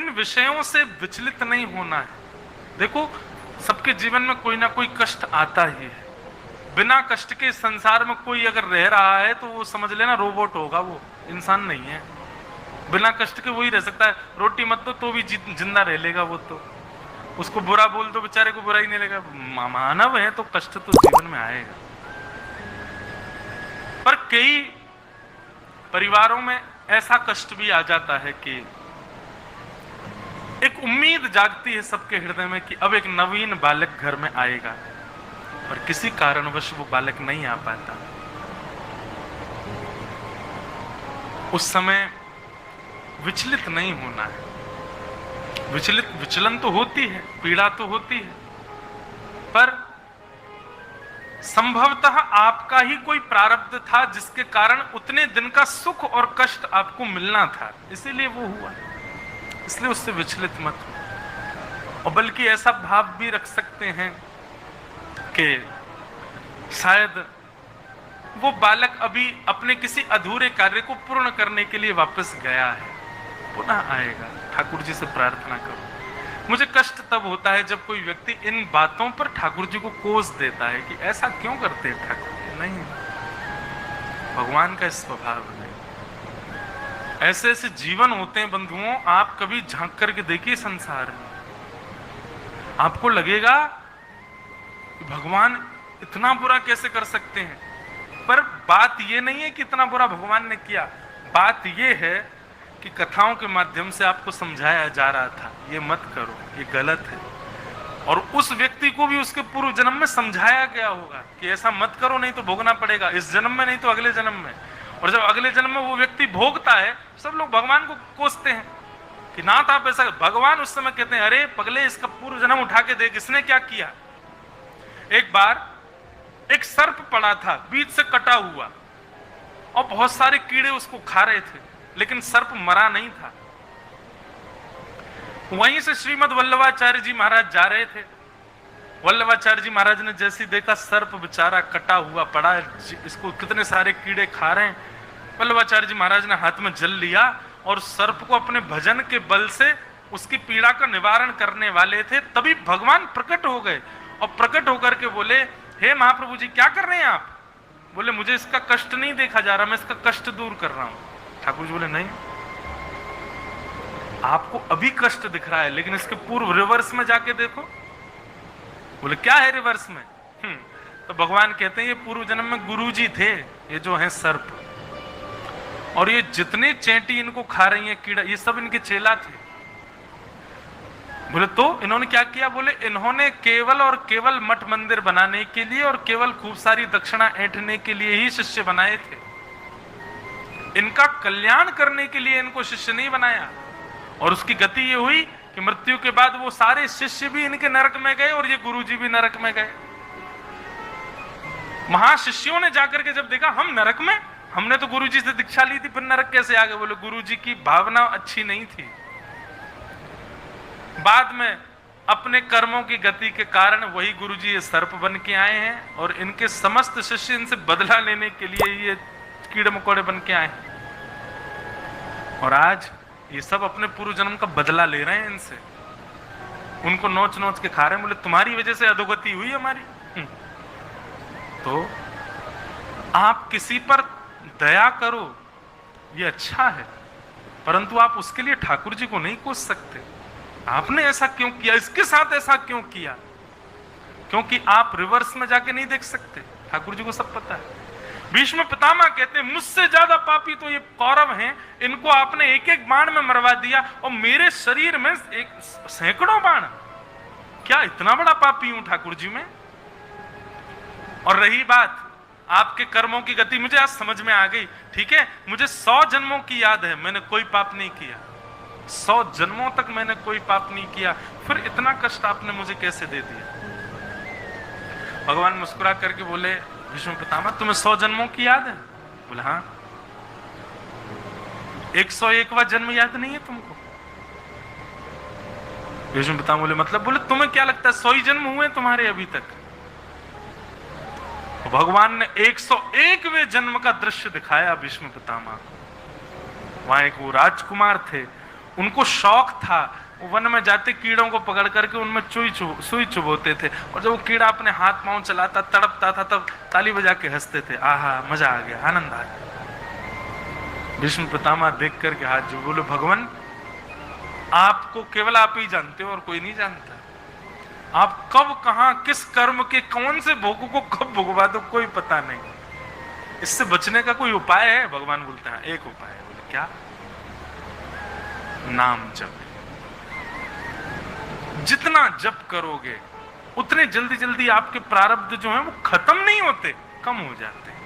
इन विषयों से विचलित नहीं होना है। देखो, सबके जीवन में कोई ना कोई कष्ट आता ही है। बिना कष्ट के संसार में कोई अगर रह रहा है तो वो समझ लेना रोबोट होगा, वो इंसान नहीं है। बिना कष्ट के वही रह सकता है। रोटी मत दो तो भी जिंदा रह लेगा वो, तो उसको बुरा बोल दो बेचारे को बुरा ही नहीं लगेगा। मानव है तो कष्ट तो जीवन में आएगा। पर कई परिवारों में ऐसा कष्ट भी आ जाता है कि एक उम्मीद जागती है सबके हृदय में कि अब एक नवीन बालक घर में आएगा, पर किसी कारणवश वो बालक नहीं आ पाता। उस समय विचलित नहीं होना है। विचलन तो होती है, पीड़ा तो होती है, पर संभवतः आपका ही कोई प्रारब्ध था जिसके कारण उतने दिन का सुख और कष्ट आपको मिलना था, इसीलिए वो हुआ। इसलिए उससे विचलित मत हो। और बल्कि ऐसा भाव भी रख सकते हैं कि शायद वो बालक अभी अपने किसी अधूरे कार्य को पूर्ण करने के लिए वापस गया है, पुनः आएगा। ठाकुर जी से प्रार्थना करो। मुझे कष्ट तब होता है जब कोई व्यक्ति इन बातों पर ठाकुर जी को कोस देता है कि ऐसा क्यों करते हैं ठाकुर जी। नहीं, भगवान का स्वभाव नहीं। ऐसे ऐसे जीवन होते हैं बंधुओं, आप कभी झांक करके देखिए संसार में, आपको लगेगा कि भगवान इतना बुरा कैसे कर सकते हैं। पर बात ये नहीं है कि इतना बुरा भगवान ने किया, बात ये है कि कथाओं के माध्यम से आपको समझाया जा रहा था ये मत करो, ये गलत है। और उस व्यक्ति को भी उसके पूर्व जन्म में समझाया गया होगा कि ऐसा मत करो, नहीं तो भोगना पड़ेगा, इस जन्म में नहीं तो अगले जन्म में। और जब अगले जन्म में वो व्यक्ति भोगता है, सब लोग भगवान को कोसते हैं कि नाथ आप ऐसा। भगवान उस समय कहते हैं अरे पगले, इसका पूर्व जन्म उठा के देख, इसने क्या किया। एक बार एक सर्प पड़ा था बीच से कटा हुआ, और बहुत सारे कीड़े उसको खा रहे थे, लेकिन सर्प मरा नहीं था। वहीं से श्रीमद वल्लभाचार्य जी महाराज जा रहे थे। वल्लभाचार्य जी महाराज ने जैसे देखा सर्प बेचारा कटा हुआ पड़ा है, इसको कितने सारे कीड़े खा रहे हैं, वल्लभाचार्य जी महाराज ने हाथ में जल लिया और सर्प को अपने भजन के बल से उसकी पीड़ा का निवारण करने वाले थे। तभी भगवान प्रकट हो गए और प्रकट होकर के बोले, हे महाप्रभु जी क्या कर रहे हैं आप। बोले मुझे इसका कष्ट नहीं देखा जा रहा, मैं इसका कष्ट दूर कर रहा हूं। ठाकुर जी बोले नहीं, आपको अभी कष्ट दिख रहा है, लेकिन इसके पूर्व रिवर्स में जाके देखो। बोले क्या है रिवर्स में। तो भगवान कहते हैं ये पूर्व जन्म में गुरुजी थे, ये जो है सर्प, और ये जितने चेंटी इनको खा रही हैं कीड़ा, ये सब इनके चेला थे। बोले तो इन्होंने क्या किया। बोले इन्होंने केवल और केवल मठ मंदिर बनाने के लिए और केवल खूब सारी दक्षिणा ऐंठने के लिए ही शिष्य बनाए थे, इनका कल्याण करने के लिए इनको शिष्य नहीं बनाया। और उसकी गति ये हुई कि मृत्यु के बाद वो सारे शिष्य भी इनके नरक में गए और ये गुरुजी भी नरक में गए। महाशिष्यों ने जाकर के जब देखा हम नरक में, हमने तो गुरुजी से दीक्षा ली थी, फिर नरक कैसे आ गए। बोले गुरुजी की भावना अच्छी नहीं थी। बाद में अपने कर्मों की गति के कारण वही गुरुजी ये सर्प बन के आए हैं, और इनके समस्त शिष्य इनसे बदला लेने के लिए ये कीड़े मकोड़े बन के आए हैं। और आज ये सब अपने पूर्व जन्म का बदला ले रहे हैं इनसे, उनको नोच नोच के खा रहे हैं। बोले तुम्हारी वजह से अधोगति हुई हमारी। तो आप किसी पर दया करो, ये अच्छा है, परंतु आप उसके लिए ठाकुर जी को नहीं कोस सकते। आपने ऐसा क्यों किया, इसके साथ ऐसा क्यों किया, क्योंकि आप रिवर्स में जाके नहीं देख सकते। ठाकुर जी को सब पता है। भीष्म पितामह कहते हैं मुझसे ज्यादा पापी तो ये कौरव हैं, इनको आपने एक एक बाण में मरवा दिया और मेरे शरीर में एक सैकड़ों बाण, क्या इतना बड़ा पापी हूं ठाकुर जी में। और रही बात आपके कर्मों की गति, मुझे आज समझ में आ गई। ठीक है, मुझे 100 जन्मों की याद है, मैंने कोई पाप नहीं किया, 100 जन्मों तक मैंने कोई पाप नहीं किया, फिर इतना कष्ट आपने मुझे कैसे दे दिया। भगवान मुस्कुरा करके बोले भीष्म पितामह तुम्हें 100 जन्मों की याद है। बोले हाँ। 101वां जन्म याद नहीं है तुमको। भीष्म पितामह बोले मतलब। बोले तुम्हें क्या लगता है 100 ही जन्म हुए तुम्हारे अभी तक। भगवान ने 101वें जन्म का दृश्य दिखाया भीष्म पितामह। वहां एक वो राजकुमार थे, उनको शौक था, वन में जाते कीड़ों को पकड़ करके उनमें सुई चुभोते थे, और जब वो कीड़ा अपने हाथ पांव चलाता तड़पता था तब ताली बजा के हंसते थे, आहा मजा आ गया, आनंद आ गया। भीष्म पितामह देख करके हाथ जो बोले, भगवान आपको केवल आप ही जानते हो और कोई नहीं जानता। आप कब कहां किस कर्म के कौन से भोगों को कब भुगवा दो कोई पता नहीं। इससे बचने का कोई उपाय है? भगवान बोलते हैं एक उपाय है। बोले क्या? नाम जप। जितना जप करोगे उतने जल्दी जल्दी आपके प्रारब्ध जो हैं वो खत्म नहीं होते, कम हो जाते हैं।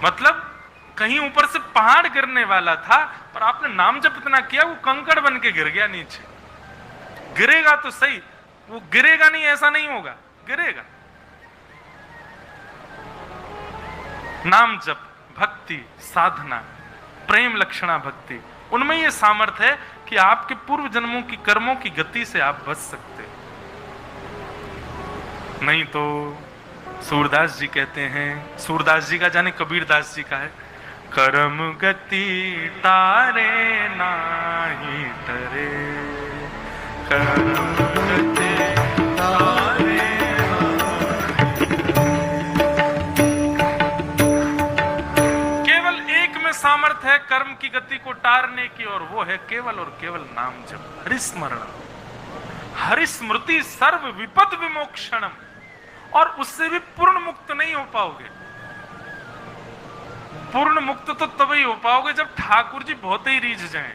मतलब कहीं ऊपर से पहाड़ गिरने वाला था पर आपने नाम जप इतना किया वो कंकड़ बन के गिर गया नीचे। गिरेगा तो सही, वो गिरेगा नहीं ऐसा नहीं होगा, गिरेगा। नाम जप, भक्ति, साधना, प्रेम लक्षणा भक्ति, उनमें यह सामर्थ्य है कि आपके पूर्व जन्मों की कर्मों की गति से आप बच सकते हैं। नहीं तो सूरदास जी कहते हैं, सूरदास जी का जाने कबीरदास जी का है, कर्म गति तारे नाही तरे, कर्म गति तारे। केवल एक में सामर्थ्य है कर्म की गति को टारने की, और वो है केवल और केवल नाम जप, हरिस्मरण, हरिस्मृति सर्व विपद विमोक्षणम। और उससे भी पूर्ण मुक्त नहीं हो पाओगे। पूर्ण मुक्त तो तभी हो पाओगे जब ठाकुर जी बहुत ही रीझ जाएं।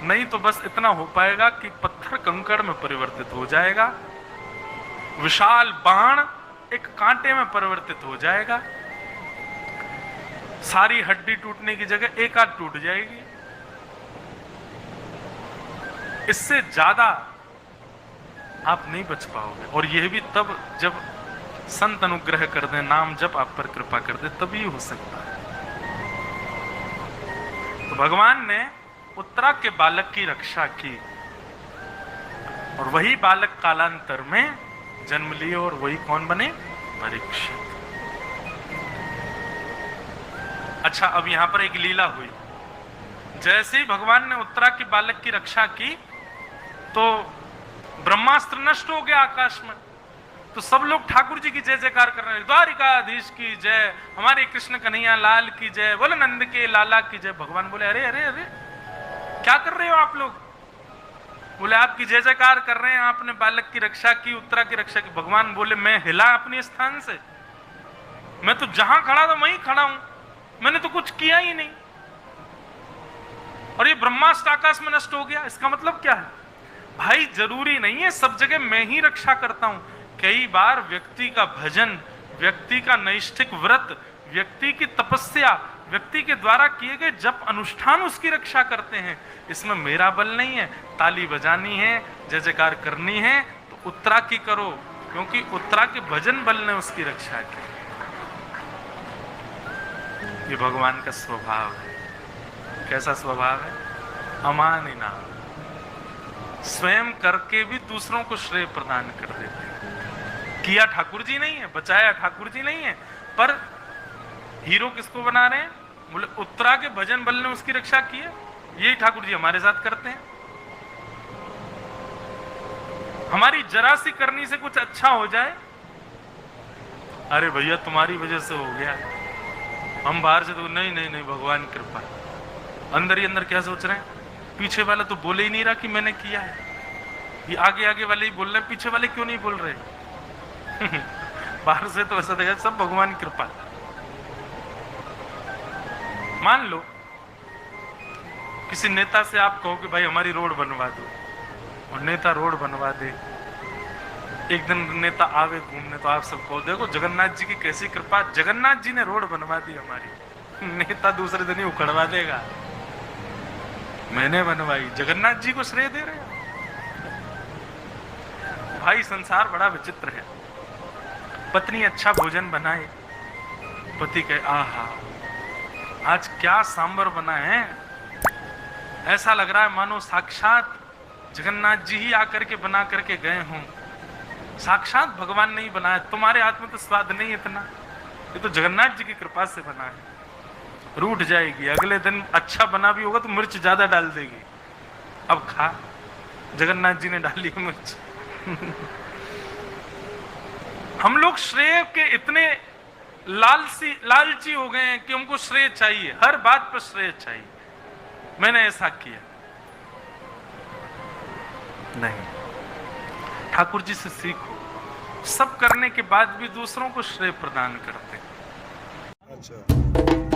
नहीं तो बस इतना हो पाएगा कि पत्थर कंकड़ में परिवर्तित हो जाएगा, विशाल बाण एक कांटे में परिवर्तित हो जाएगा, सारी हड्डी टूटने की जगह एक आध टूट जाएगी। इससे ज्यादा आप नहीं बच पाओगे। और यह भी तब जब संत अनुग्रह कर दे, नाम जब आप पर कृपा कर दे, तभी हो सकता है। तो भगवान ने उत्तरा के बालक की रक्षा की, और वही बालक कालांतर में जन्म लिए, और वही कौन बने? परीक्षित। अच्छा, अब यहां पर एक लीला हुई। जैसे ही भगवान ने उत्तरा के बालक की रक्षा की तो ब्रह्मास्त्र नष्ट हो गया आकाश में। तो सब लोग ठाकुर जी की जय जयकार कर रहे हैं, द्वारिकाधीश की जय, हमारे कृष्ण कन्हैया लाल की जय, बोले नंद के लाला की जय। भगवान बोले अरे अरे अरे क्या कर रहे हो आप लोग? बोले आपकी जय जयकार कर रहे हैं, आपने बालक की रक्षा की, उत्तरा की रक्षा की। भगवान बोले मैं हिला अपने स्थान से? मैं तो जहां खड़ा था वहीं खड़ा हूं, मैंने तो कुछ किया ही नहीं। और ये ब्रह्मास्त्र आकाश में नष्ट हो गया, इसका मतलब क्या है? भाई जरूरी नहीं है सब जगह मैं ही रक्षा करता हूं। कई बार व्यक्ति का भजन, व्यक्ति का नैष्ठिक व्रत, व्यक्ति की तपस्या, व्यक्ति के द्वारा किए गए जप अनुष्ठान उसकी रक्षा करते हैं। इसमें मेरा बल नहीं है। ताली बजानी है, जय जयकार करनी है तो उत्तरा की करो, क्योंकि उत्तरा के भजन बल ने उसकी रक्षा की। ये भगवान का स्वभाव है। कैसा स्वभाव है? अमानिना, स्वयं करके भी दूसरों को श्रेय प्रदान कर देते हैं। किया ठाकुर जी नहीं है, बचाया ठाकुर जी नहीं है, पर हीरो किसको बना रहे हैं? बोले उत्तरा के भजन बल ने उसकी रक्षा की है। यही ठाकुर जी हमारे साथ करते हैं। हमारी जरा सी करनी से कुछ अच्छा हो जाए, अरे भैया तुम्हारी वजह से हो गया, हम बाहर से तो नहीं नहीं नहीं भगवान कृपा। अंदर ही अंदर क्या सोच रहे हैं? पीछे वाला तो बोले ही नहीं रहा कि मैंने किया है, ये आगे आगे वाले ही बोल रहे हैं, पीछे वाले क्यों नहीं बोल रहे? बाहर से तो ऐसा देखा सब भगवान कृपा। मान लो किसी नेता से आप कहो कि भाई हमारी रोड बनवा दो, और नेता रोड बनवा दे। एक दिन नेता आवे घूमने तो आप सब कहो देखो जगन्नाथ जी की कैसी कृपा, जगन्नाथ जी ने रोड बनवा दी हमारी। नेता दूसरे दिन ही उखड़वा देगा, मैंने बनवाई, जगन्नाथ जी को श्रेय दे रहे हैं। भाई संसार बड़ा विचित्र है। पत्नी अच्छा भोजन बनाए, पति कहे आहा आज क्या सांबर बना है, ऐसा लग रहा है मानो साक्षात जगन्नाथ जी ही आकर के बना करके गए हों। साक्षात भगवान नहीं बनाया, तुम्हारे हाथ में तो स्वाद नहीं इतना, ये तो जगन्नाथ जी की कृपा से बना है। रूठ जाएगी, अगले दिन अच्छा बना भी होगा तो मिर्च ज्यादा डाल देगी। अब खा, जगन्नाथ जी ने डाली है मिर्च। हम लोग श्रेय के इतने लालची हो गए हैं कि हमको श्रेय चाहिए, हर बात पर श्रेय चाहिए। मैंने ऐसा किया नहीं, ठाकुर जी से सीखो, सब करने के बाद भी दूसरों को श्रेय प्रदान करते हैं। अच्छा।